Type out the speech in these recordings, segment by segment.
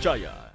terpercaya.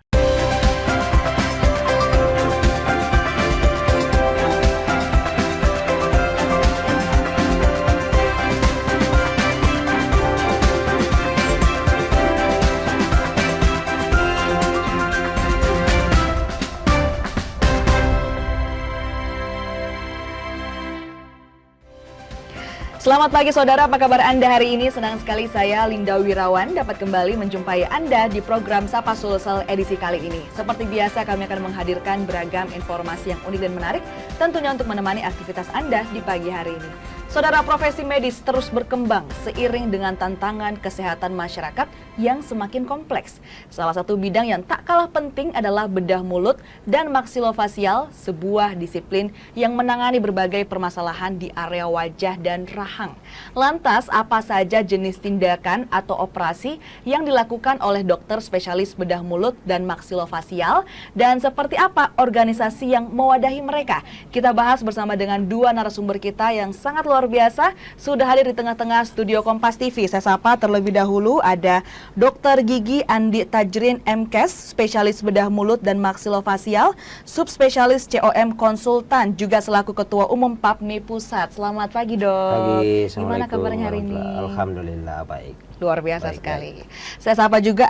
Selamat pagi saudara, apa kabar Anda hari ini? Senang sekali saya Linda Wirawan dapat kembali menjumpai Anda di program Sapa Sulsel edisi kali ini. Seperti biasa kami akan menghadirkan beragam informasi yang unik dan menarik tentunya untuk menemani aktivitas Anda di pagi hari ini. Saudara, profesi medis terus berkembang seiring dengan tantangan kesehatan masyarakat yang semakin kompleks. Salah satu bidang yang tak kalah penting adalah bedah mulut dan maksilofasial, sebuah disiplin yang menangani berbagai permasalahan di area wajah dan rahang. Lantas, apa saja jenis tindakan atau operasi yang dilakukan oleh dokter spesialis bedah mulut dan maksilofasial, dan seperti apa organisasi yang mewadahi mereka? Kita bahas bersama dengan dua narasumber kita yang sangat luar biasa sudah hadir di tengah-tengah studio Kompas TV. Saya sapa terlebih dahulu ada Dr. Gigi Andi Tajrin MKes, spesialis bedah mulut dan maksilofasial, subspesialis COM konsultan, juga selaku Ketua Umum PAPMI Pusat. Selamat pagi, Dok. Pagi, gimana kabarnya hari ini? Alhamdulillah baik. Luar biasa Baik, sekali. Saya sapa juga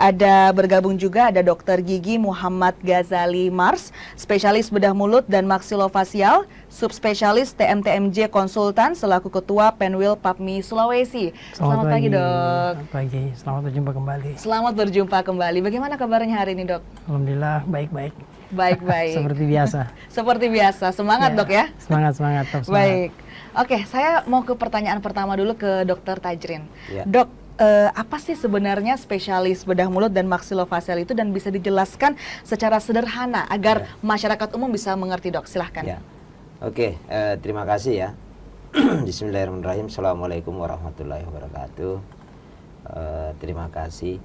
bergabung juga ada Dr. Gigi Muhammad Ghazali Mars, spesialis bedah mulut dan maksilofasial, subspesialis TMTMJ konsultan, selaku Ketua Penwil PAPMI Sulawesi. Selamat pagi, Dok. Selamat pagi, selamat berjumpa kembali. Selamat berjumpa kembali. Bagaimana kabarnya hari ini, Dok? Alhamdulillah baik-baik. Baik-baik. Seperti biasa. Seperti biasa. Semangat, Dok ya? Semangat, tetap semangat. Baik. Oke, saya mau ke pertanyaan pertama dulu ke Dr. Tajrin. Ya. Dok, apa sih sebenarnya spesialis bedah mulut dan maksilofasial itu, dan bisa dijelaskan secara sederhana agar masyarakat umum bisa mengerti, Dok? Silahkan. Ya. Oke, terima kasih ya. Bismillahirrahmanirrahim. Assalamualaikum warahmatullahi wabarakatuh. Terima kasih.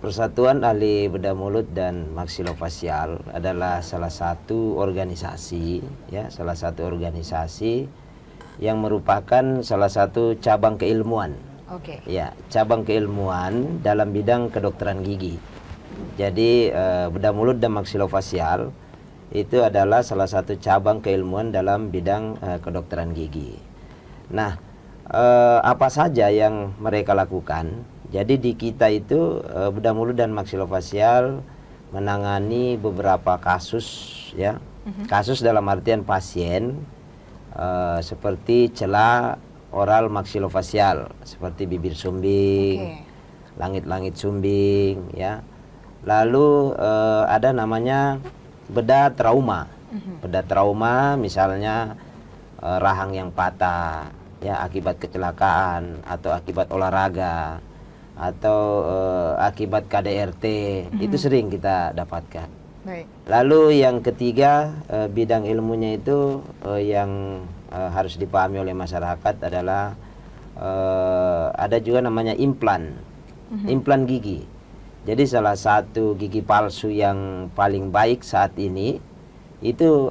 Persatuan Ahli Bedah Mulut dan Maksilofasial adalah salah satu organisasi yang merupakan salah satu cabang keilmuan. Oke. Ya, cabang keilmuan dalam bidang kedokteran gigi. Jadi bedah mulut dan maksilofasial itu adalah salah satu cabang keilmuan dalam bidang kedokteran gigi. Nah, apa saja yang mereka lakukan? Jadi di kita itu bedah mulut dan maksilofasial menangani beberapa kasus, ya. Kasus dalam artian pasien seperti celah oral maksilofasial, seperti bibir sumbing, langit-langit sumbing, ya. Lalu ada namanya bedah trauma. Bedah trauma misalnya rahang yang patah, ya, akibat kecelakaan atau akibat olahraga atau akibat KDRT, itu sering kita dapatkan. Baik. Lalu yang ketiga, bidang ilmunya itu yang harus dipahami oleh masyarakat adalah ada juga namanya implan, implan gigi. Jadi salah satu gigi palsu yang paling baik saat ini itu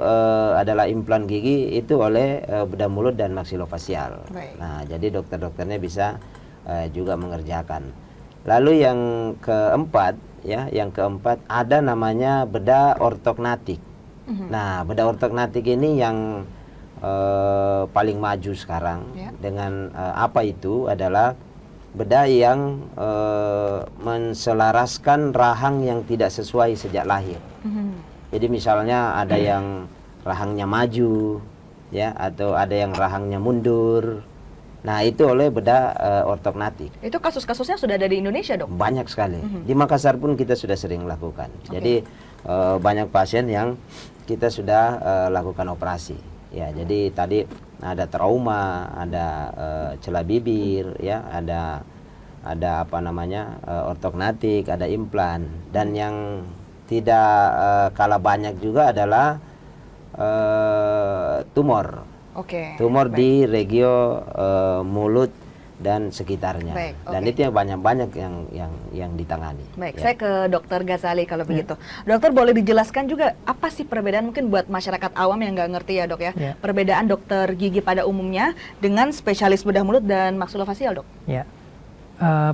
adalah implan gigi itu oleh bedah mulut dan maksilofasial. Baik. Nah, jadi dokter-dokternya bisa juga mengerjakan. Lalu yang keempat, ya, ada namanya bedah ortognatik. Nah, bedah ortognatik ini yang paling maju sekarang. Dengan apa itu adalah bedah yang menselaraskan rahang yang tidak sesuai sejak lahir. Jadi misalnya ada yang rahangnya maju, ya, atau ada yang rahangnya mundur. Nah, itu oleh bedah ortognatik. Itu kasus-kasusnya sudah ada di Indonesia, Dok? Banyak sekali. Di Makassar pun kita sudah sering lakukan. Jadi banyak pasien yang kita sudah lakukan operasi. Ya, jadi tadi ada trauma, ada celah bibir, ya, ada apa namanya ortognatik, ada implan, dan yang tidak kalah banyak juga adalah tumor. Tumor di regio mulut dan sekitarnya. Baik, dan itu yang banyak yang ditangani. Baik, ya. saya ke Dokter Ghazali kalau begitu. Dokter, boleh dijelaskan juga apa sih perbedaan mungkin buat masyarakat awam yang nggak ngerti ya, Dok ya? Perbedaan dokter gigi pada umumnya dengan spesialis bedah mulut dan maksilofasial, Dok? Ya,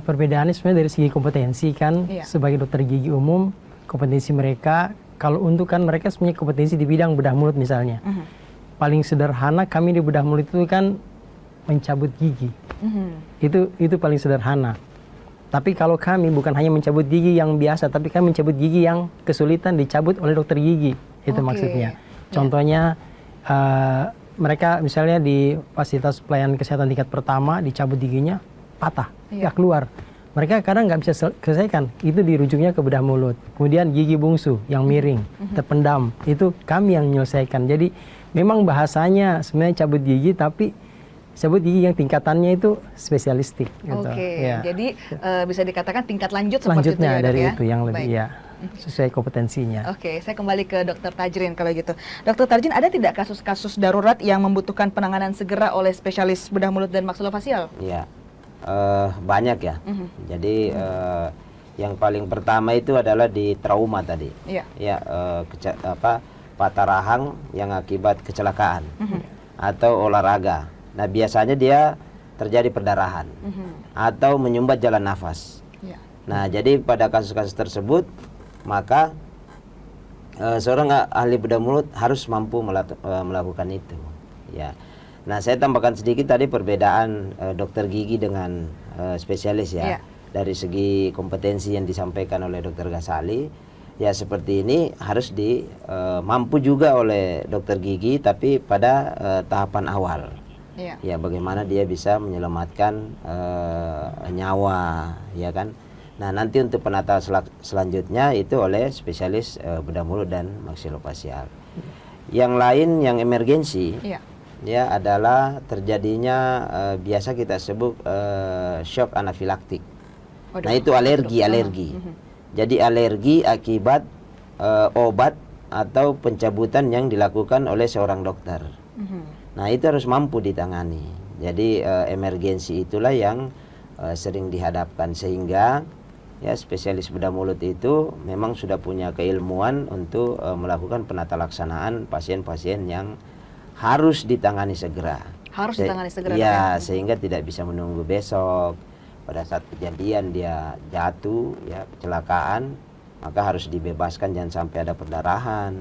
Perbedaannya sebenarnya dari segi kompetensi kan, Iya. sebagai dokter gigi umum, kompetensi mereka, kalau untuk kan mereka sebenarnya kompetensi di bidang bedah mulut misalnya. Paling sederhana kami di bedah mulut itu kan mencabut gigi. Itu paling sederhana. Tapi kalau kami bukan hanya mencabut gigi yang biasa, tapi kami mencabut gigi yang kesulitan dicabut oleh dokter gigi. Itu Oke. maksudnya. Contohnya mereka misalnya di fasilitas pelayanan kesehatan tingkat pertama dicabut giginya patah, nggak keluar. Mereka kadang nggak bisa selesaikan, itu dirujuknya ke bedah mulut. Kemudian gigi bungsu yang miring, terpendam, itu kami yang menyelesaikan. Jadi memang bahasanya sebenarnya cabut gigi, tapi cabut gigi yang tingkatannya itu spesialistik. Gitu. Oke, Ya. jadi bisa dikatakan tingkat lanjut seperti Selanjutnya itu ya, Dok, dari ya? itu yang lebih Baik. ya sesuai kompetensinya. Oke, saya kembali ke Dokter Tajrin kalau gitu. Dokter Tajrin, ada tidak kasus-kasus darurat yang membutuhkan penanganan segera oleh spesialis bedah mulut dan maksilofasial? Ya, banyak ya. Jadi yang paling pertama itu adalah di trauma tadi. Iya. Ya, patah rahang yang akibat kecelakaan atau olahraga. Nah, biasanya dia terjadi perdarahan atau menyumbat jalan nafas. Iya. Nah, jadi pada kasus-kasus tersebut maka seorang ahli bedah mulut harus mampu melakukan itu. Ya. Nah, saya tambahkan sedikit tadi perbedaan dokter gigi dengan spesialis ya. Iya. Dari segi kompetensi yang disampaikan oleh Dokter Ghazali, ya seperti ini harus mampu juga oleh dokter gigi, tapi pada tahapan awal. Iya. Ya, bagaimana dia bisa menyelamatkan nyawa, ya kan? Nah, nanti untuk penata selanjutnya itu oleh spesialis bedah mulut dan maksilofasial. Yang lain yang emergensi, Iya. ya adalah terjadinya biasa kita sebut shock anafilaktik. Waduh. Nah, itu alergi. Jadi alergi akibat obat atau pencabutan yang dilakukan oleh seorang dokter. Nah, itu harus mampu ditangani. Jadi emergensi itulah yang sering dihadapkan, sehingga ya spesialis bedah mulut itu memang sudah punya keilmuan untuk melakukan penata laksanaan pasien-pasien yang harus ditangani segera. Harus ditangani segera, Ya, Dok, ya? sehingga tidak bisa menunggu besok. Pada saat kejadian dia jatuh, ya kecelakaan, maka harus dibebaskan, jangan sampai ada perdarahan,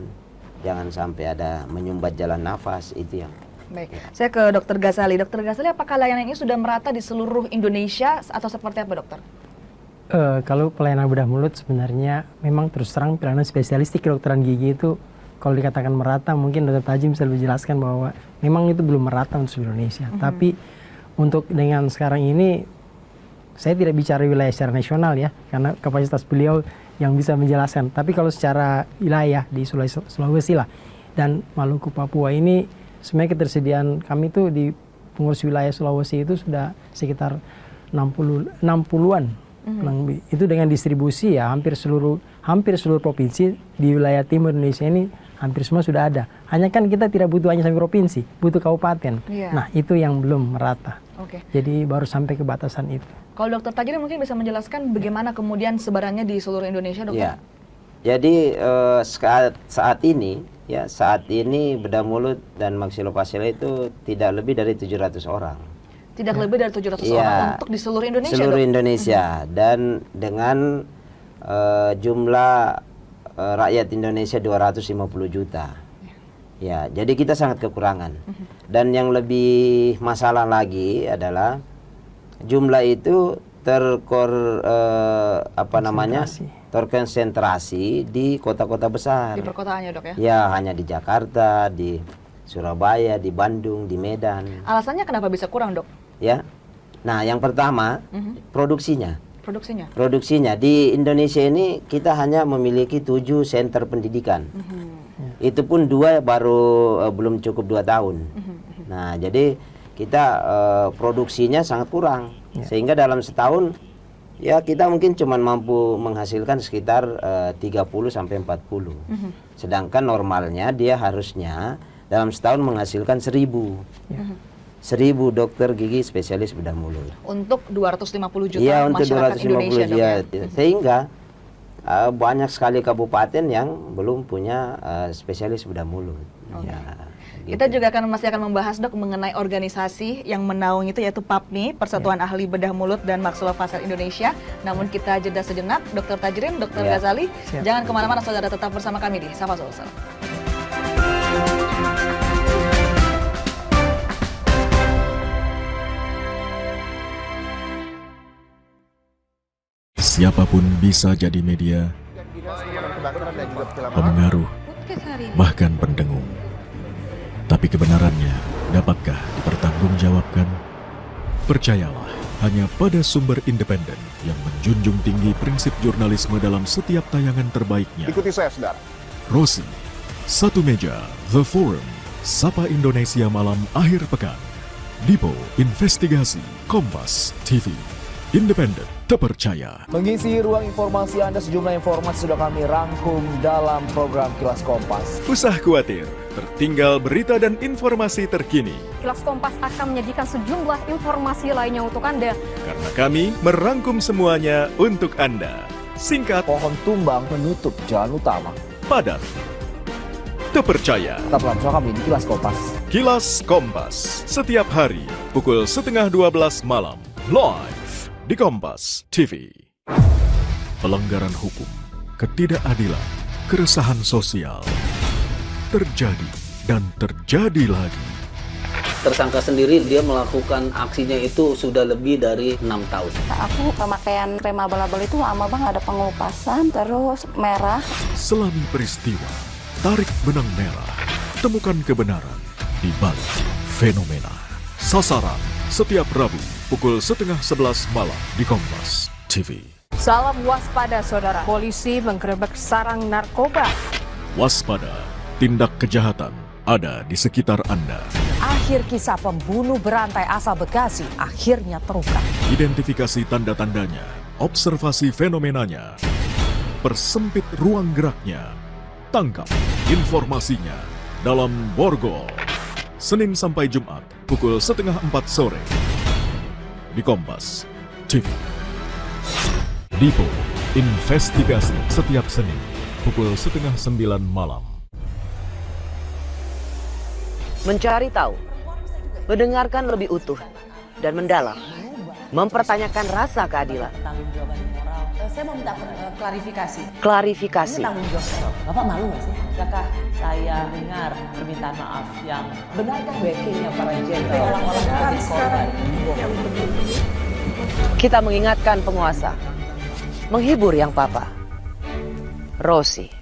jangan sampai ada menyumbat jalan nafas, itu yang. Baik, saya ke Dokter Ghazali. Dokter Ghazali, apakah layanan ini sudah merata di seluruh Indonesia atau seperti apa, Dokter? Kalau pelayanan bedah mulut sebenarnya memang terus terang pelayanan spesialistik kedokteran gigi itu kalau dikatakan merata, mungkin Dr. Tajim bisa lebih jelaskan bahwa memang itu belum merata untuk seluruh Indonesia. Tapi untuk dengan sekarang ini, saya tidak bicara wilayah secara nasional ya, karena kapasitas beliau yang bisa menjelaskan. Tapi kalau secara wilayah di Sulawesi lah dan Maluku Papua ini, sebenarnya ketersediaan kami tuh di pengurus wilayah Sulawesi itu sudah sekitar 60-an. Itu dengan distribusi ya hampir seluruh provinsi di wilayah timur Indonesia ini hampir semua sudah ada. Hanya kan kita tidak butuh hanya sampai provinsi, butuh kabupaten. Iya. Nah, itu yang belum merata. Oke. Jadi baru sampai ke batasan itu. Kalau Dokter Tajrin mungkin bisa menjelaskan bagaimana kemudian sebarannya di seluruh Indonesia, Dokter? Ya. Jadi saat ini bedah mulut dan maksilofasial itu tidak lebih dari 700 orang. Tidak lebih dari 700 Iya. orang untuk di seluruh Indonesia, Seluruh Dok? Indonesia, dan dengan jumlah rakyat Indonesia 250 juta. Ya, jadi kita sangat kekurangan. Dan yang lebih masalah lagi adalah jumlah itu terkonsentrasi di kota-kota besar. Di perkotaannya, Dok, ya? Ya, hanya di Jakarta, di Surabaya, di Bandung, di Medan. Alasannya kenapa bisa kurang, Dok? Ya. Nah, yang pertama, produksinya. Produksinya? Di Indonesia ini kita hanya memiliki 7 center pendidikan. Itu pun 2 baru belum cukup 2 tahun. Nah, jadi kita produksinya sangat kurang. Sehingga dalam setahun ya kita mungkin cuma mampu menghasilkan sekitar 30 sampai 40. Sedangkan normalnya dia harusnya dalam setahun menghasilkan 1.000. 1.000 dokter gigi spesialis bedah mulut. Untuk 250 juta Iya, untuk masyarakat 250 Indonesia, Dok, ya? Sehingga banyak sekali kabupaten yang belum punya spesialis bedah mulut. Ya, Kita juga masih akan membahas dok mengenai organisasi yang menaungi itu yaitu PAPMI, Persatuan Ahli Bedah Mulut dan Maksilofasial Indonesia. Namun kita jeda sejenak, Dr. Tajrin, Dr. Ghazali, Siap. jangan kemana-mana saudara, tetap bersama kami di Sapa Sulsel. Siapapun bisa jadi media, pemengaruh, bahkan pendengung. Tapi kebenarannya dapatkah dipertanggungjawabkan? Percayalah hanya pada sumber independen yang menjunjung tinggi prinsip jurnalisme dalam setiap tayangan terbaiknya. Ikuti saya, saudara. Rosi, Satu Meja, The Forum, Sapa Indonesia Malam Akhir Pekan, Dipo Investigasi, Kompas TV, independen, terpercaya. Mengisi ruang informasi Anda, sejumlah informasi sudah kami rangkum dalam program Kilas Kompas. Usah khawatir, tertinggal berita dan informasi terkini. Kilas Kompas akan menyajikan sejumlah informasi lainnya untuk Anda. Karena kami merangkum semuanya untuk Anda. Singkat, Pohon tumbang menutup jalan utama. padat, terpercaya. Tetaplah bersama kami di Kilas Kompas. Kilas Kompas, setiap hari pukul 11:30 malam, live di Kompas TV. Pelanggaran hukum, ketidakadilan, keresahan sosial terjadi dan terjadi lagi. Tersangka sendiri dia melakukan aksinya itu sudah lebih dari 6 tahun. Aku pemakaian krem abal-abal itu lama banget, ada pengelupasan, terus merah. Selami peristiwa, tarik benang merah, temukan kebenaran di balik fenomena. Sasaran setiap Rabu pukul 10:30 malam di Kompas TV. Salam waspada saudara. Polisi menggerebek sarang narkoba. Waspada, tindak kejahatan ada di sekitar Anda. Akhir kisah pembunuh berantai asal Bekasi akhirnya terungkap. Identifikasi tanda-tandanya, observasi fenomenanya, persempit ruang geraknya, tangkap informasinya dalam Borgol. Senin sampai Jumat pukul 3:30 sore di Kompas TV. Dipo Investigasi setiap Senin pukul 8:30 malam. Mencari tahu, mendengarkan lebih utuh dan mendalam, mempertanyakan rasa keadilan. Saya mau minta klarifikasi. Klarifikasi. Ini tanggung jawab. Bapak malu nggak sih? Apakah saya dengar permintaan maaf yang benarkah backingnya para jenderal orang-orang sekarang yang Kita mengingatkan penguasa, menghibur yang papa. Rosi.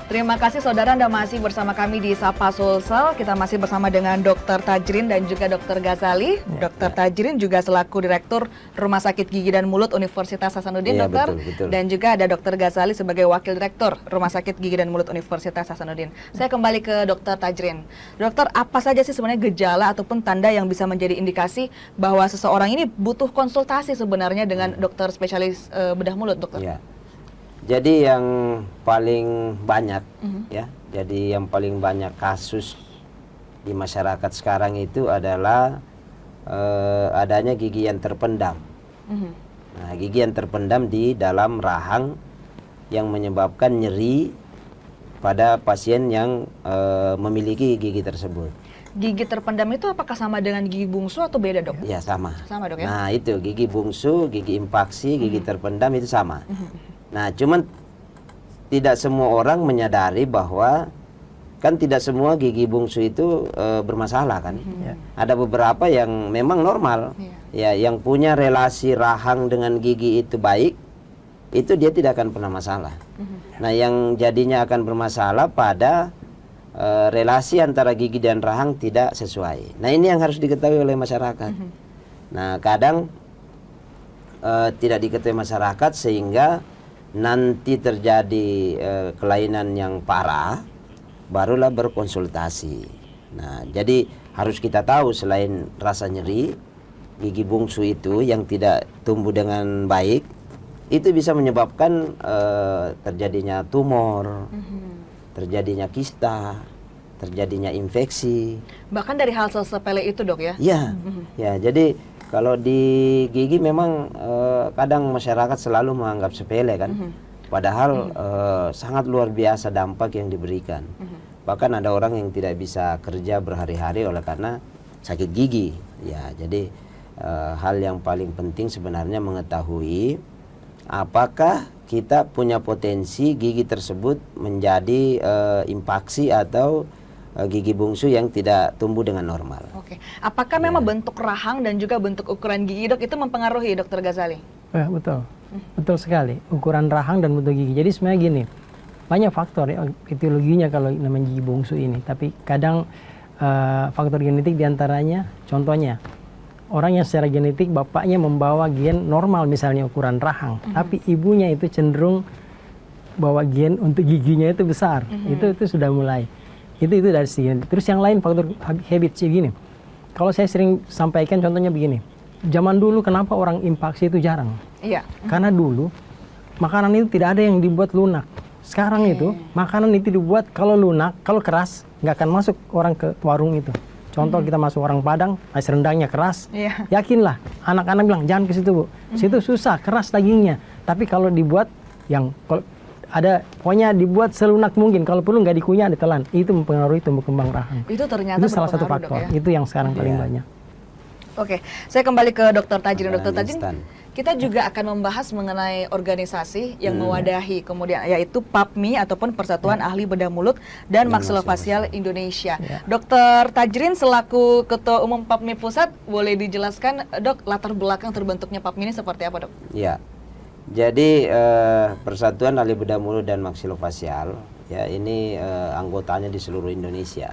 Terima kasih saudara, Anda masih bersama kami di Sapa Sulsel. Kita masih bersama dengan Dr. Tajrin dan juga Dr. Ghazali. Dr. Tajrin juga selaku Direktur Rumah Sakit Gigi dan Mulut Universitas Hasanuddin, Iya, dokter. betul. Dan juga ada Dr. Ghazali sebagai Wakil Direktur Rumah Sakit Gigi dan Mulut Universitas Hasanuddin. Saya kembali ke Dr. Tajrin. Dokter, apa saja sih sebenarnya gejala ataupun tanda yang bisa menjadi indikasi bahwa seseorang ini butuh konsultasi sebenarnya dengan dokter spesialis bedah mulut, dokter? Ya. Jadi yang paling banyak ya, jadi yang paling banyak kasus di masyarakat sekarang itu adalah adanya gigi yang terpendam. Nah, gigi yang terpendam di dalam rahang yang menyebabkan nyeri pada pasien yang memiliki gigi tersebut. Gigi terpendam itu apakah sama dengan gigi bungsu atau beda, dok? Ya, sama. Sama, dok, ya? Nah, itu gigi bungsu, gigi impaksi, gigi terpendam itu sama. Nah, cuman tidak semua orang menyadari bahwa kan tidak semua gigi bungsu itu bermasalah kan. Ada beberapa yang memang normal. Ya, yang punya relasi rahang dengan gigi itu baik, itu dia tidak akan pernah masalah. Nah, yang jadinya akan bermasalah pada relasi antara gigi dan rahang tidak sesuai. Nah, ini yang harus diketahui oleh masyarakat. Nah, kadang tidak diketahui masyarakat sehingga nanti terjadi kelainan yang parah, barulah berkonsultasi. Nah, jadi harus kita tahu selain rasa nyeri, gigi bungsu itu yang tidak tumbuh dengan baik, itu bisa menyebabkan terjadinya tumor, terjadinya kista, terjadinya infeksi. Bahkan dari hal sepele itu, dok, ya? Ya, ya. Jadi Kalau di gigi memang kadang masyarakat selalu menganggap sepele kan. Padahal sangat luar biasa dampak yang diberikan. Bahkan ada orang yang tidak bisa kerja berhari-hari oleh karena sakit gigi. Ya, jadi hal yang paling penting sebenarnya mengetahui apakah kita punya potensi gigi tersebut menjadi impaksi atau gigi bungsu yang tidak tumbuh dengan normal. Oke. Apakah memang bentuk rahang dan juga bentuk ukuran gigi, Dok, itu mempengaruhi, Dokter Ghazali? Betul. Betul sekali. Ukuran rahang dan bentuk gigi. Jadi sebenarnya gini, banyak faktor ya, etiologinya kalau namanya gigi bungsu ini. Tapi kadang faktor genetik diantaranya, contohnya orang yang secara genetik bapaknya membawa gen normal misalnya ukuran rahang, tapi ibunya itu cenderung bawa gen untuk giginya itu besar. Itu sudah mulai. Itu dari sini. Terus yang lain faktor habit sih gini. Kalau saya sering sampaikan contohnya begini. Zaman dulu kenapa orang impaksi itu jarang? Iya. Karena dulu makanan itu tidak ada yang dibuat lunak. Sekarang itu makanan itu dibuat kalau lunak, kalau keras nggak akan masuk orang ke warung itu. Contoh kita masuk orang Padang, nasi rendangnya keras. Yakinlah anak-anak bilang jangan ke situ, Bu. Situ susah, keras dagingnya. Tapi kalau dibuat yang ada pokoknya dibuat selunak mungkin, kalau perlu nggak dikunyah ditelan, itu mempengaruhi tumbuh kembang rahang. Itu ternyata itu salah satu faktor. Dok, ya? Itu yang sekarang paling banyak. Oke, saya kembali ke Dokter Tajrin. Dokter Tajrin, kita juga akan membahas mengenai organisasi yang mewadahi kemudian yaitu PAPMI ataupun Persatuan Ahli Bedah Mulut dan Maksilofasial Indonesia. Dokter Tajrin selaku Ketua Umum PAPMI Pusat, boleh dijelaskan, Dok, latar belakang terbentuknya PAPMI ini seperti apa, Dok? Ya. Jadi Persatuan Ahli Bedah Mulut dan Maksilofasial ya ini anggotanya di seluruh Indonesia.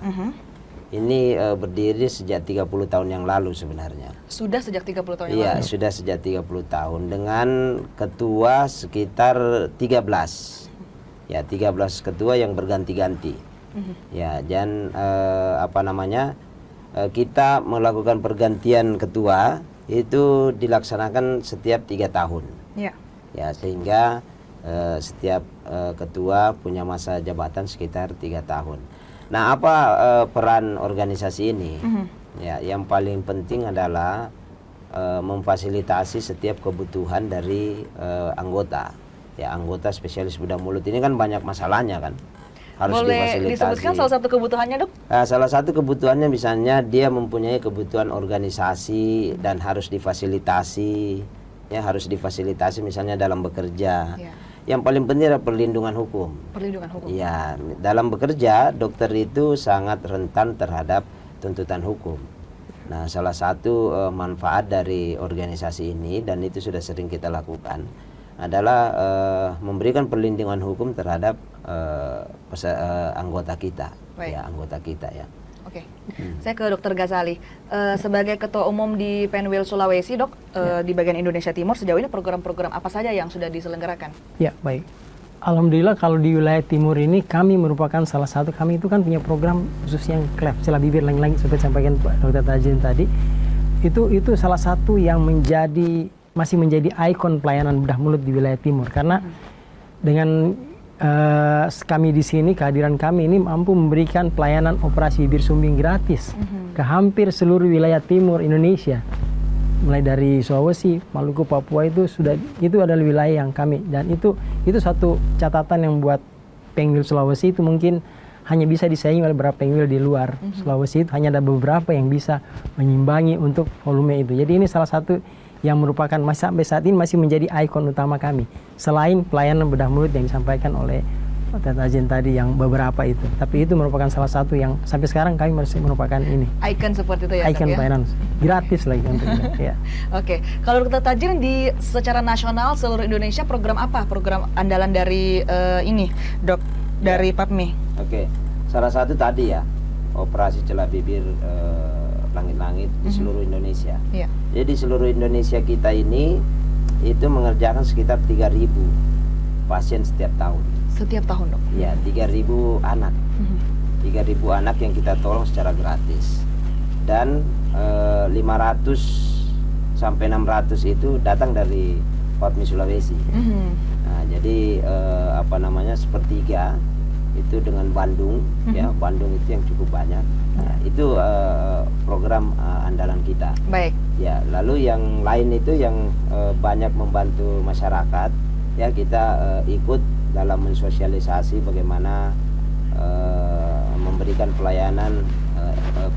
Ini berdiri sejak 30 tahun yang lalu sebenarnya. Sudah sejak 30 tahun yang lalu? Iya, sudah sejak 30 tahun dengan ketua sekitar 13. Ya, 13 ketua yang berganti-ganti. Ya, dan kita melakukan pergantian ketua itu dilaksanakan setiap 3 tahun. Ya, sehingga setiap ketua punya masa jabatan sekitar 3 tahun. Nah, apa peran organisasi ini? Ya, yang paling penting adalah memfasilitasi setiap kebutuhan dari anggota. Ya, anggota spesialis bedah mulut ini kan banyak masalahnya kan. Harus boleh disebutkan salah satu kebutuhannya, Dok? Salah satu kebutuhannya misalnya dia mempunyai kebutuhan organisasi dan harus difasilitasi. Ya, harus difasilitasi misalnya dalam bekerja. Yang paling penting adalah perlindungan hukum. Perlindungan hukum. Ya, dalam bekerja dokter itu sangat rentan terhadap tuntutan hukum. Nah, salah satu manfaat dari organisasi ini dan itu sudah sering kita lakukan adalah memberikan perlindungan hukum terhadap anggota kita. Ya, anggota kita ya. Oke, saya ke Dokter Ghazali. Sebagai Ketua Umum di Penwil Sulawesi, Dok, di bagian Indonesia Timur, sejauh ini program-program apa saja yang sudah diselenggarakan? Ya, baik. Alhamdulillah kalau di wilayah timur ini kami merupakan salah satu, kami itu kan punya program khusus yang cleft, celah bibir lagi-lagi seperti sampaikan Pak Dr. Tajrin tadi. Itu salah satu yang masih menjadi ikon pelayanan bedah mulut di wilayah timur karena dengan kami di sini, kehadiran kami ini mampu memberikan pelayanan operasi bibir sumbing gratis ke hampir seluruh wilayah timur Indonesia, mulai dari Sulawesi, Maluku, Papua itu adalah wilayah yang kami, dan itu satu catatan yang buat Penwil Sulawesi itu mungkin hanya bisa disaingi oleh beberapa penwil di luar Sulawesi, itu hanya ada beberapa yang bisa menyimbangi untuk volume itu. Jadi ini salah satu yang merupakan sampai saat ini masih menjadi ikon utama kami. Selain pelayanan bedah mulut yang disampaikan oleh Pak Tajrin tadi yang beberapa itu. Tapi itu merupakan salah satu yang sampai sekarang kami masih merupakan ini. Ikon seperti itu ya, ikon pelayanan. Gratis lagi untuk ya. Oke. Kalau Dr. Tajrin secara nasional seluruh Indonesia program apa? Program andalan dari ini, Dok, dari PAPMI? Oke. Salah satu tadi ya, operasi celah bibir langit-langit di seluruh Indonesia. Jadi di seluruh Indonesia kita ini itu mengerjakan sekitar 3.000 pasien setiap tahun. Setiap tahun, Dok? Ya, 3.000 anak. 3.000 anak yang kita tolong secara gratis. Dan 500 sampai 600 itu datang dari PAPMI Sulawesi. Nah, jadi sepertiga itu dengan Bandung, ya Bandung itu yang cukup banyak. Nah, itu program program andalan kita. Baik. Ya, lalu yang lain itu yang banyak membantu masyarakat, ya kita ikut dalam mensosialisasi bagaimana memberikan pelayanan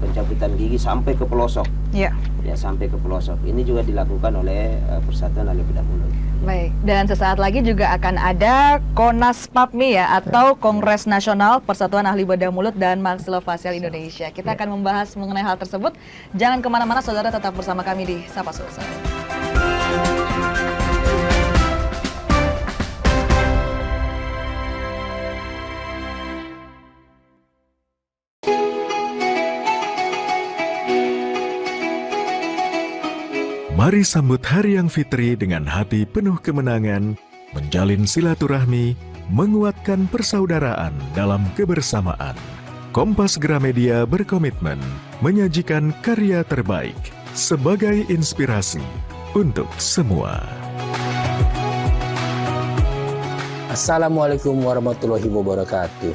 pencabutan gigi sampai ke pelosok. Ya. Ya, sampai ke pelosok. Ini juga dilakukan oleh Persatuan Ahli Bedah Mulut. Baik, dan sesaat lagi juga akan ada Konas PAPMI ya, atau Kongres Nasional Persatuan Ahli Bedah Mulut dan Maksilofasial Indonesia. Kita akan membahas mengenai hal tersebut. Jangan kemana-mana, saudara, tetap bersama kami di Sapa Sulsel. Mari sambut Hari Yang Fitri dengan hati penuh kemenangan, menjalin silaturahmi, menguatkan persaudaraan dalam kebersamaan. Kompas Gramedia berkomitmen menyajikan karya terbaik sebagai inspirasi untuk semua. Assalamualaikum warahmatullahi wabarakatuh.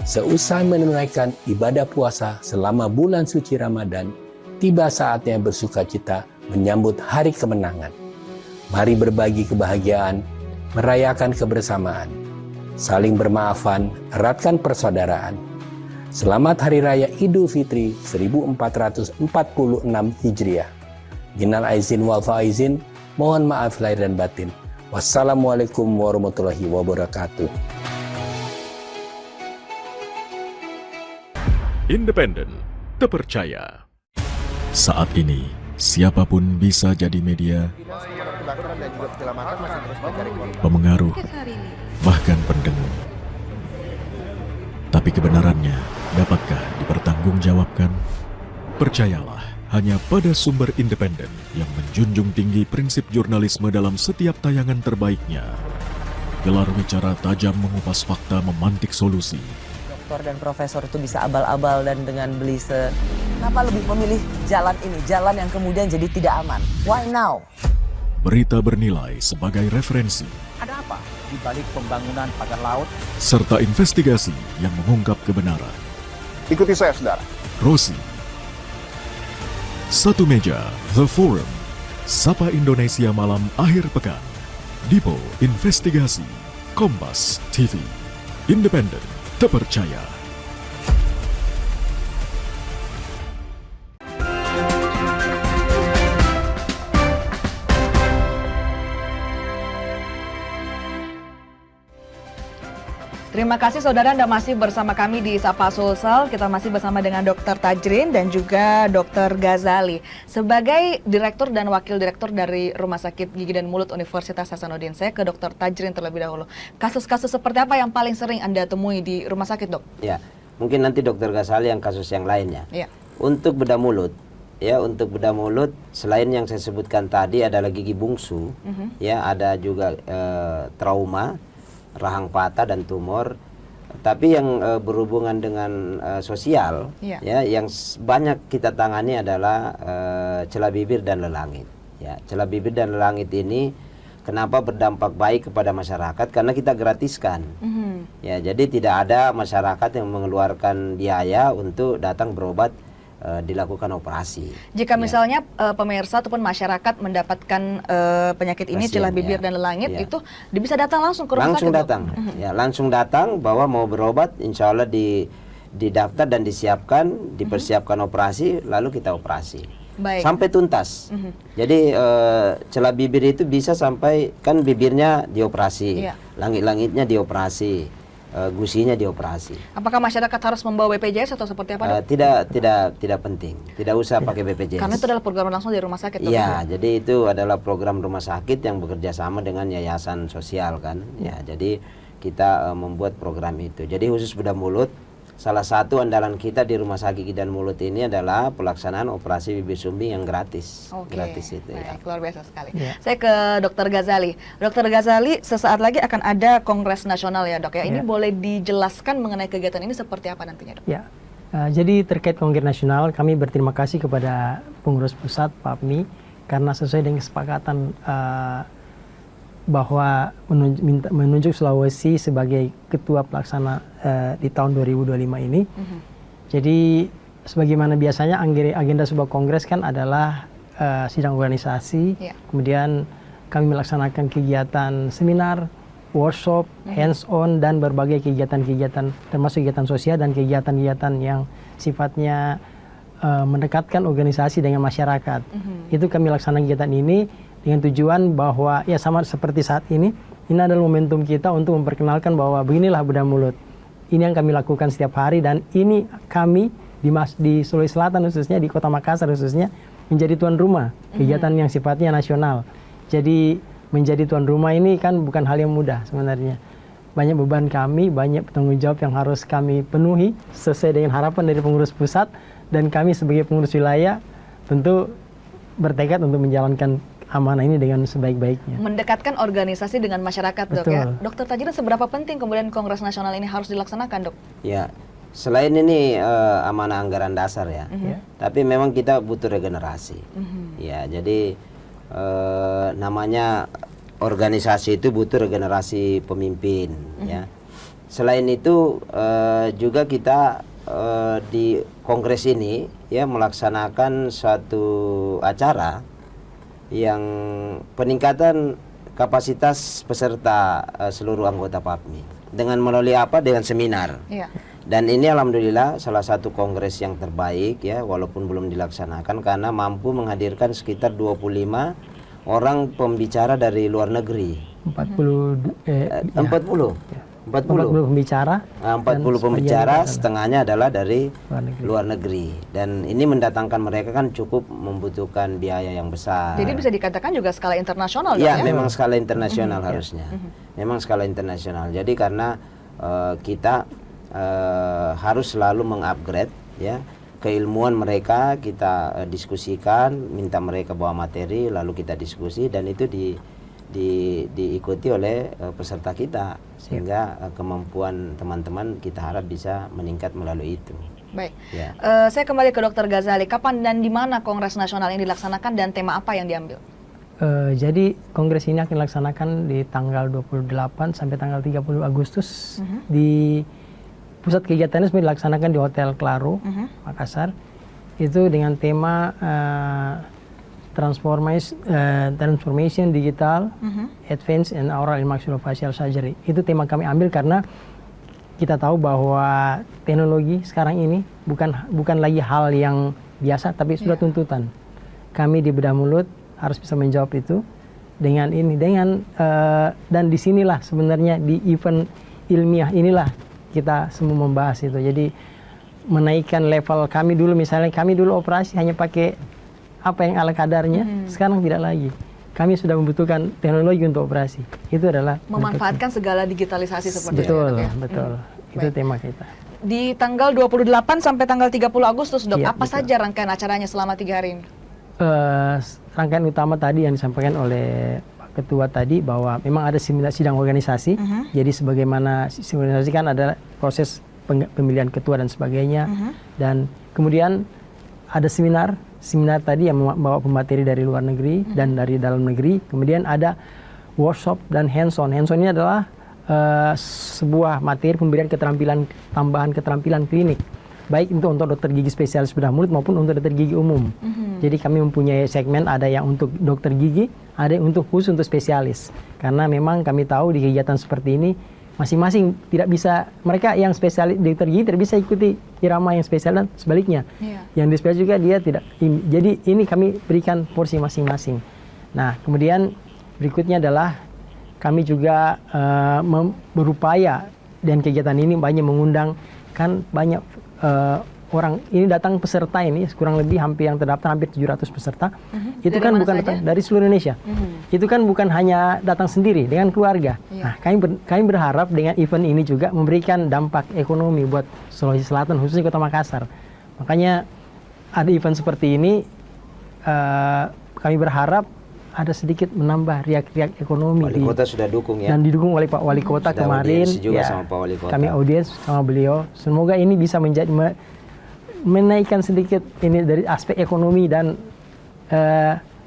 Seusai menunaikan ibadah puasa selama bulan suci Ramadan, tiba saatnya bersukacita menyambut hari kemenangan. Mari berbagi kebahagiaan, merayakan kebersamaan, saling bermaafan, eratkan persaudaraan. Selamat Hari Raya Idul Fitri 1446 Hijriah. Minal aizin wal faizin, mohon maaf lahir dan batin. Wassalamualaikum warahmatullahi wabarakatuh. Independen, terpercaya. Saat ini, siapapun bisa jadi media, pemengaruh, bahkan pendengung. Tapi kebenarannya, dapatkah dipertanggungjawabkan? Percayalah, hanya pada sumber independen yang menjunjung tinggi prinsip jurnalisme dalam setiap tayangan terbaiknya. Gelar bicara tajam mengupas fakta, memantik solusi. Doktor dan profesor itu bisa abal-abal dan dengan belise. Kenapa lebih memilih jalan ini, jalan yang kemudian jadi tidak aman? Why now? Berita bernilai sebagai referensi. Ada apa di balik pembangunan pagar laut? Serta investigasi yang mengungkap kebenaran. Ikuti saya, saudara. Rosi. Satu meja, The Forum. Sapa Indonesia Malam Akhir Pekan. Dipo Investigasi. Kompas TV. Independen, terpercaya. Terima kasih saudara, Anda masih bersama kami di Sapa Sulsel. Kita masih bersama dengan Dr. Tajrin dan juga Dr. Ghazali. Sebagai Direktur dan Wakil Direktur dari Rumah Sakit Gigi dan Mulut Universitas Hasanuddin, saya ke Dr. Tajrin terlebih dahulu. Kasus-kasus seperti apa yang paling sering Anda temui di rumah sakit, Dok? Ya, mungkin nanti Dr. Ghazali yang kasus yang lainnya. Ya. Untuk bedah mulut, untuk bedah mulut selain yang saya sebutkan tadi adalah gigi bungsu, ya ada juga trauma, rahang patah dan tumor. Tapi yang berhubungan dengan sosial, ya yang banyak kita tangani adalah celah bibir dan lelangit. Ya, celah bibir dan lelangit ini kenapa berdampak baik kepada masyarakat? Karena kita gratiskan. Ya, jadi tidak ada masyarakat yang mengeluarkan biaya untuk datang berobat, dilakukan operasi. Jika misalnya pemirsa ataupun masyarakat mendapatkan penyakit ini, celah bibir dan lelangit, itu bisa datang langsung ke rumah sakit? Langsung datang, ya langsung datang bahwa mau berobat, insya Allah didaftar dan disiapkan, dipersiapkan operasi, lalu kita operasi. Baik. Sampai tuntas. Jadi celah bibir itu bisa sampai, kan bibirnya dioperasi, langit-langitnya dioperasi, gusinya dioperasi. Apakah masyarakat harus membawa BPJS atau seperti apa? Tidak penting, tidak usah pakai BPJS. Karena itu adalah program langsung dari rumah sakit. Iya, jadi itu adalah program rumah sakit yang bekerja sama dengan yayasan sosial kan. Ya, jadi kita membuat program itu. Jadi khusus bedah mulut, salah satu andalan kita di Rumah Sakit Gigi dan Mulut ini adalah pelaksanaan operasi bibir sumbing yang gratis. Gratis itu. Baik, luar biasa sekali. Saya ke Dr. Ghazali. Dr. Ghazali, sesaat lagi akan ada Kongres Nasional ya, Dok ya. Ini boleh dijelaskan mengenai kegiatan ini seperti apa nantinya, Dok? Ya. Jadi terkait Kongres Nasional, kami berterima kasih kepada pengurus pusat PAPMI karena sesuai dengan kesepakatan bahwa menunjuk Sulawesi sebagai ketua pelaksana di tahun 2025 ini. Jadi sebagaimana biasanya agenda sebuah kongres kan adalah sidang organisasi, kemudian kami melaksanakan kegiatan seminar, workshop, hands-on, dan berbagai kegiatan-kegiatan termasuk kegiatan sosial dan kegiatan-kegiatan yang sifatnya mendekatkan organisasi dengan masyarakat. Itu kami laksanakan kegiatan ini dengan tujuan bahwa ya sama seperti saat ini adalah momentum kita untuk memperkenalkan bahwa beginilah Bedah Mulut. Ini yang kami lakukan setiap hari dan ini kami di Sulawesi Selatan khususnya, di Kota Makassar khususnya, menjadi tuan rumah kegiatan yang sifatnya nasional. Jadi menjadi tuan rumah ini kan bukan hal yang mudah sebenarnya. Banyak beban kami, banyak tanggung jawab yang harus kami penuhi sesuai dengan harapan dari pengurus pusat, dan kami sebagai pengurus wilayah tentu bertekad untuk menjalankan amanah ini dengan sebaik-baiknya. Mendekatkan organisasi dengan masyarakat, Dok. Betul. Ya. Dokter Tajudin, seberapa penting kemudian Kongres Nasional ini harus dilaksanakan, Dok? Ya, selain ini amanah anggaran dasar ya, tapi memang kita butuh regenerasi. Ya, jadi namanya organisasi itu butuh regenerasi pemimpin. Ya. Selain itu juga kita di kongres ini ya melaksanakan suatu acara yang peningkatan kapasitas peserta seluruh anggota PAPMI dengan melalui apa? Dengan seminar. Dan ini alhamdulillah salah satu kongres yang terbaik ya, walaupun belum dilaksanakan karena mampu menghadirkan sekitar 25 orang pembicara dari luar negeri. 40 pembicara. 40 pembicara, setengahnya adalah dari luar negeri. Dan ini mendatangkan mereka kan cukup membutuhkan biaya yang besar. Jadi bisa dikatakan juga skala internasional, ya? Ya, memang skala internasional harusnya. Memang skala internasional. Jadi karena kita harus selalu mengupgrade ya keilmuan mereka, kita diskusikan, minta mereka bawa materi, lalu kita diskusi, dan itu diikuti oleh peserta kita, sehingga kemampuan teman-teman kita harap bisa meningkat melalui itu. Baik, saya kembali ke Dr. Ghazali. Kapan dan di mana Kongres Nasional ini dilaksanakan dan tema apa yang diambil? Jadi kongres ini akan dilaksanakan di tanggal 28 sampai tanggal 30 Agustus di pusat kegiatannya sebenarnya dilaksanakan di Hotel Claro, Makassar. Itu dengan tema transformation digital, advance and oral and maxillofacial surgery. Itu tema kami ambil karena kita tahu bahwa teknologi sekarang ini bukan lagi hal yang biasa, tapi sudah tuntutan. Kami di Bedah Mulut harus bisa menjawab itu dengan dan disinilah sebenarnya di event ilmiah inilah kita semua membahas itu. Jadi menaikkan level kami dulu, misalnya kami dulu operasi hanya pakai apa yang ala kadarnya, sekarang tidak lagi. Kami sudah membutuhkan teknologi untuk operasi. Itu adalah memanfaatkan segala digitalisasi seperti itu. Ya? Betul. Itu tema kita. Di tanggal 28 sampai tanggal 30 Agustus, Dok, ya, apa saja rangkaian acaranya selama 3 hari ini? Rangkaian utama tadi yang disampaikan oleh Ketua tadi bahwa memang ada sidang organisasi. Jadi sebagaimana sidang organisasi kan ada proses pemilihan ketua dan sebagainya. Dan kemudian ada seminar tadi yang membawa pemateri dari luar negeri dan dari dalam negeri. Kemudian ada workshop dan hands-on. Hands-on ini adalah sebuah materi pemberian tambahan keterampilan klinik. Baik itu untuk dokter gigi spesialis bedah mulut maupun untuk dokter gigi umum. Jadi kami mempunyai segmen, ada yang untuk dokter gigi, ada yang khusus untuk spesialis. Karena memang kami tahu di kegiatan seperti ini masing-masing tidak bisa, mereka yang spesialis dokter gigi tidak bisa ikuti irama yang spesial dan sebaliknya. Yang di spesialis juga dia tidak. Jadi ini kami berikan porsi masing-masing. Nah, kemudian berikutnya adalah kami juga berupaya dan kegiatan ini banyak mengundang kan banyak orang ini datang peserta ini kurang lebih hampir yang terdaftar hampir 700 peserta. Itu kan bukan datang dari seluruh Indonesia. Itu kan bukan hanya datang sendiri dengan keluarga. Nah, kami berharap dengan event ini juga memberikan dampak ekonomi buat Sulawesi Selatan khususnya Kota Makassar. Makanya ada event seperti ini kami berharap ada sedikit menambah riak-riak ekonomi. Wali Kota sudah dukung ya. Dan didukung oleh Pak Wali Kota kemarin. Juga sama Pak Wali Kota. Kami audiens sama beliau. Semoga ini bisa menaikkan sedikit ini dari aspek ekonomi dan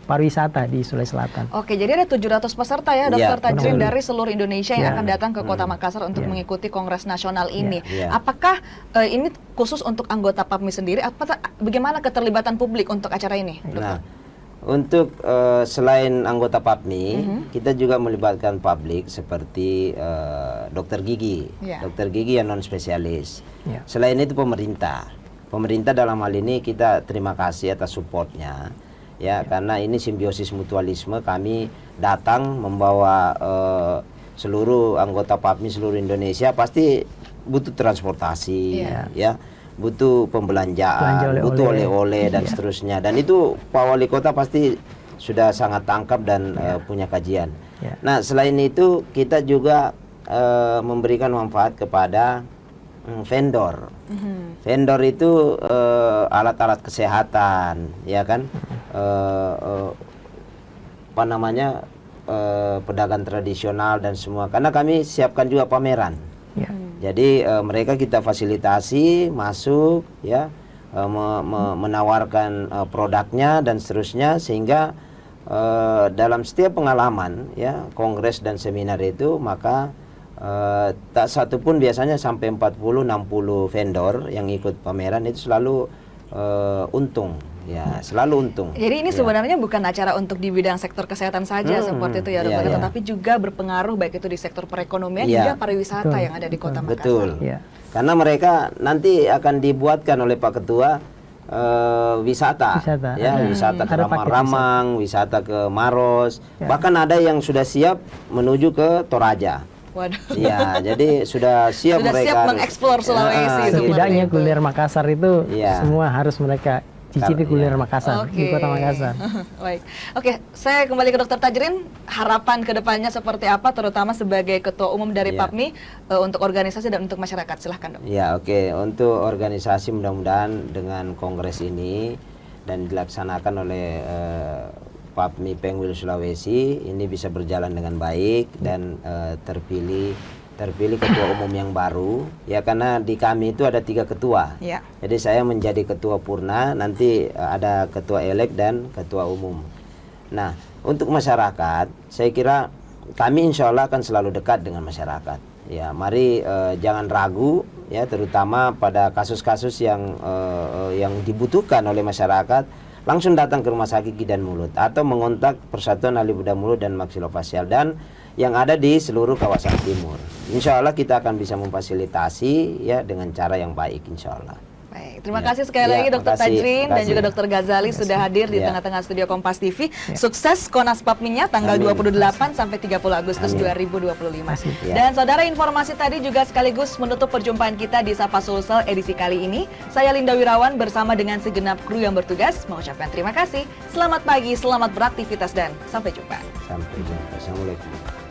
pariwisata di Sulawesi Selatan. Oke, jadi ada 700 peserta ya, Dr. Tajrin, dari seluruh Indonesia yang akan datang ke Kota Makassar untuk mengikuti Kongres Nasional ini. Apakah ini khusus untuk anggota PAPMI sendiri? Bagaimana keterlibatan publik untuk acara ini, Dokter? Nah, untuk selain anggota PAPMI, kita juga melibatkan publik seperti dokter gigi, dokter gigi yang non spesialis. Selain itu pemerintah dalam hal ini kita terima kasih atas supportnya. Ya, karena ini simbiosis mutualisme, kami datang membawa seluruh anggota PAPMI seluruh Indonesia, pasti butuh transportasi, ya, butuh pembelanjaan, butuh oleh-oleh dan seterusnya. Dan itu Pak Wali Kota pasti sudah sangat tangkap dan punya kajian. Nah, selain itu kita juga memberikan manfaat kepada vendor. Vendor itu alat-alat kesehatan, ya kan, apa namanya, pedagang tradisional dan semua. Karena kami siapkan juga pameran. Jadi mereka kita fasilitasi masuk, ya, menawarkan produknya dan seterusnya, sehingga dalam setiap pengalaman, ya, kongres dan seminar itu, maka tak satu pun biasanya sampai 40-60 vendor yang ikut pameran itu selalu untung, ya, selalu untung. Jadi ini sebenarnya bukan acara untuk di bidang sektor kesehatan saja seperti itu ya, Dokter, tapi juga berpengaruh baik itu di sektor perekonomian hingga pariwisata yang ada di Kota Makassar. Betul. Karena mereka nanti akan dibuatkan oleh Pak Ketua wisata, ya, wisata ke Ramang-Ramang, wisata ke Maros, bahkan ada yang sudah siap menuju ke Toraja. Waduh. Ya, jadi sudah siap mereka siap mengeksplor Sulawesi. Setidaknya kuliner Makassar itu semua harus mereka cicipi kuliner Makassar di Kota Makassar. Baik. Oke, saya kembali ke Dr. Tajrin. Harapan kedepannya seperti apa, terutama sebagai Ketua Umum dari PAPMI untuk organisasi dan untuk masyarakat? Silahkan, Dok. Ya, oke. Untuk organisasi mudah-mudahan dengan kongres ini dan dilaksanakan oleh PAPMI Pengwil Sulawesi ini bisa berjalan dengan baik dan terpilih ketua umum yang baru, ya, karena di kami itu ada 3 ketua. Jadi saya menjadi ketua purna, nanti ada ketua elek dan ketua umum. Nah, untuk masyarakat, saya kira kami insya Allah akan selalu dekat dengan masyarakat. Ya, mari jangan ragu, ya, terutama pada kasus-kasus yang dibutuhkan oleh masyarakat. Langsung datang ke Rumah Sakit Gigi dan Mulut atau mengontak Persatuan Ahli Bedah Mulut dan Maksilofasial dan yang ada di seluruh kawasan timur. Insya Allah kita akan bisa memfasilitasi, ya, dengan cara yang baik, insya Allah. Baik, terima kasih sekali lagi Dr. Tajrin dan juga Dr. Ghazali sudah hadir di tengah-tengah studio Kompas TV. Sukses Konas PAPMI-nya tanggal 28 sampai 30 Agustus 2025. Dan saudara, informasi tadi juga sekaligus menutup perjumpaan kita di Sapa Sulsel edisi kali ini. Saya Linda Wirawan bersama dengan segenap kru yang bertugas mengucapkan terima kasih. Selamat pagi, selamat beraktivitas dan sampai jumpa. Sampai jumpa. Assalamualaikum.